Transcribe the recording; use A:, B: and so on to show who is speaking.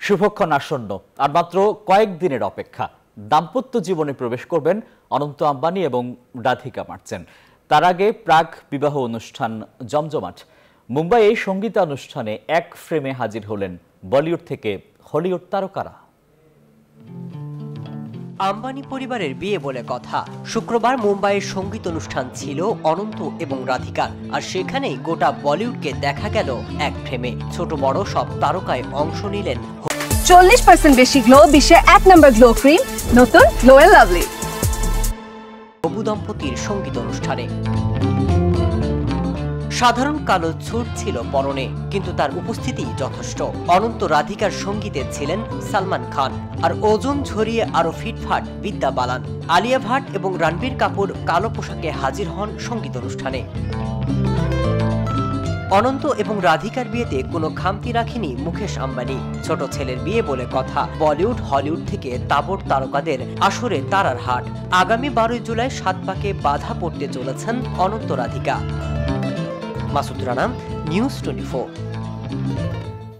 A: শুভক্ষণ আসন্ন, আর মাত্র কয়েকদিনের অপেক্ষা। দাম্পত্য জীবনে প্রবেশ করবেন অনন্ত আম্বানি এবং রাধিকা মার্চেন্ট। তার আগে প্রাক বিবাহ অনুষ্ঠান জমজমাট। মুম্বাইয়ে সঙ্গীতানুষ্ঠানে এক ফ্রেমে হাজির হলেন বলিউড থেকে হলিউড তারকারা।
B: আম্বানি পরিবারের বিয়ে বলে কথা। শুক্রবার মুম্বাইয়ের সঙ্গীত অনুষ্ঠান ছিল অনন্ত এবং রাধিকার, আর সেখানেই গোটা বলিউডকে দেখা গেল এক ফ্রেমে। ছোট বড় সব তারকায় অংশ নিলেন।
C: 40% বেশি গ্লো, বিশ্বের 1 নম্বর গ্লো ক্রিম, নতুন গ্লো এন্ড লাভলি।
B: প্রভু দম্পতির সঙ্গীত অনুষ্ঠানে সাধারণ কালো ছুট ছিল পরনে, কিন্তু তার উপস্থিতি যথেষ্ট। অনন্ত রাধিকার সঙ্গীতে ছিলেন সালমান খান, আর ওজন ঝরিয়ে আরো ফিটফাট বিদ্যা বালান। আলিয়া ভাট এবং রণবীর কাপুর কালো পোশাকে হাজির হন সঙ্গীত অনুষ্ঠানে। অনন্ত এবং রাধিকার বিয়েতে কোনো খামতি রাখেনি মুকেশ আম্বানি। ছোট ছেলের বিয়ে বলে কথা। বলিউড হলিউড থেকে তাবড় তারকাদের আসরে তারার হাট। আগামী 12 জুলাই 7 পাকে বাধা পড়তে চলেছেন অনন্ত রাধিকা। মাসুদ রানা, নিউজ 24।